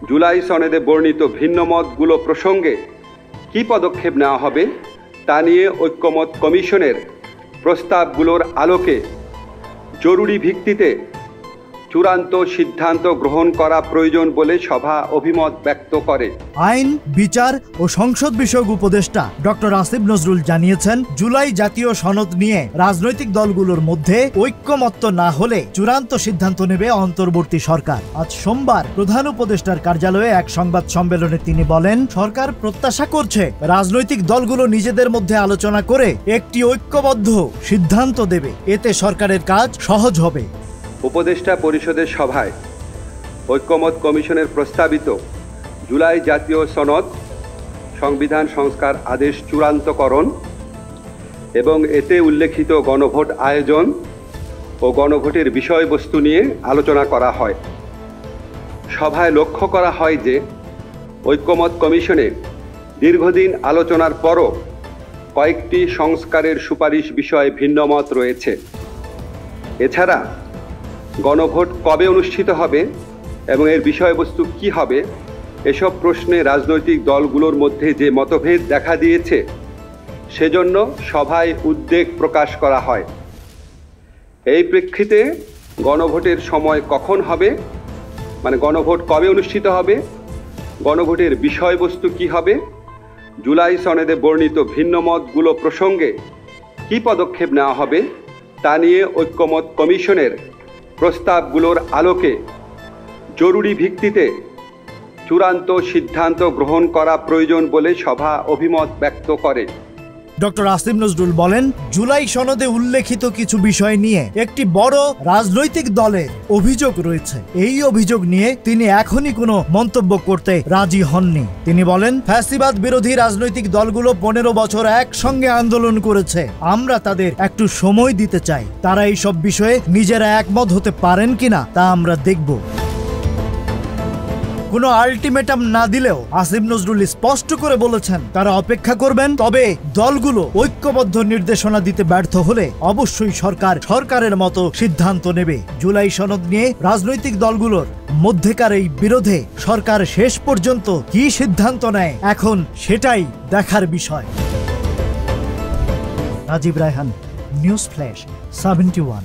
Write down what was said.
জুলাই সনদে বর্ণিত ভিন্নমতগুলো প্রসঙ্গে কী পদক্ষেপ নেওয়া হবে তা নিয়ে ঐক্যমত কমিশনের প্রস্তাবগুলোর আলোকে জরুরি ভিত্তিতে চূড়ান্ত সিদ্ধান্ত গ্রহণ করা প্রয়োজন বলে সভা অভিমত ব্যক্ত করে। আইন, বিচার ও সংসদ বিষয়ক উপদেষ্টা ডক্টর আসিফ নজরুল জানিয়েছেন, জুলাই জাতীয় সনদ নিয়ে রাজনৈতিক দলগুলোর মধ্যে ঐক্যমত্য না হলে চূড়ান্ত সিদ্ধান্ত নেবে অন্তর্বর্তী সরকার। আজ সোমবার প্রধান উপদেষ্টার কার্যালয়ে এক সংবাদ সম্মেলনে তিনি বলেন, সরকার প্রত্যাশা করছে রাজনৈতিক দলগুলো নিজেদের মধ্যে আলোচনা করে একটি ঐক্যবদ্ধ সিদ্ধান্ত দেবে, এতে সরকারের কাজ সহজ হবে। উপদেষ্টা পরিষদের সভায় ঐক্যমত কমিশনের প্রস্তাবিত জুলাই জাতীয় সনদ সংবিধান সংস্কার আদেশ চূড়ান্তকরণ এবং এতে উল্লেখিত গণভোট আয়োজন ও গণভোটের বিষয়বস্তু নিয়ে আলোচনা করা হয়। সভায় লক্ষ্য করা হয় যে ঐক্যমত কমিশনে দীর্ঘদিন আলোচনার পরও কয়েকটি সংস্কারের সুপারিশ বিষয়ে ভিন্নমত রয়েছে। এছাড়া গণভোট কবে অনুষ্ঠিত হবে এবং এর বিষয়বস্তু কি হবে এসব প্রশ্নে রাজনৈতিক দলগুলোর মধ্যে যে মতভেদ দেখা দিয়েছে সেজন্য সভায় উদ্বেগ প্রকাশ করা হয়। এই প্রেক্ষিতে গণভোটের সময় কখন হবে, গণভোট কবে অনুষ্ঠিত হবে, গণভোটের বিষয়বস্তু কি হবে, জুলাই সনদে বর্ণিত ভিন্নমতগুলো প্রসঙ্গে কি পদক্ষেপ নেওয়া হবে তা নিয়ে ঐক্যমত কমিশনের প্রস্তাবগুলোর আলোকে জরুরি ভিত্তিতে চূড়ান্ত সিদ্ধান্ত গ্রহণ করা প্রয়োজন বলে সভা অভিমত ব্যক্ত করে। ডক্টর আসিফ নজরুল বলেন, জুলাই সনদে উল্লেখিত কিছু বিষয় নিয়ে একটি বড় রাজনৈতিক দলের অভিযোগ রয়েছে। এই অভিযোগ নিয়ে তিনি এখনই কোনো মন্তব্য করতে রাজি হননি। তিনি বলেন, ফ্যাসিবাদ বিরোধী রাজনৈতিক দলগুলো 15 বছর একসঙ্গে আন্দোলন করেছে, আমরা তাদের একটু সময় দিতে চাই। তারা এই সব বিষয়ে নিজেরা একমত হতে পারেন কিনা তা আমরা দেখব। কোনো আলটিমেটাম না দিলেও আসিফ নজরুল স্পষ্ট করে বলেছেন তারা অপেক্ষা করবেন, তবে দলগুলো ঐক্যবদ্ধ নির্দেশনা দিতে ব্যর্থ হলে অবশ্যই সরকারের মতো সিদ্ধান্ত নেবে। জুলাই সনদ নিয়ে রাজনৈতিক দলগুলোর মধ্যেকার এই বিরোধে সরকার শেষ পর্যন্ত কি সিদ্ধান্ত নেয় এখন সেটাই দেখার বিষয়। Rajib Raihan, news flash 71।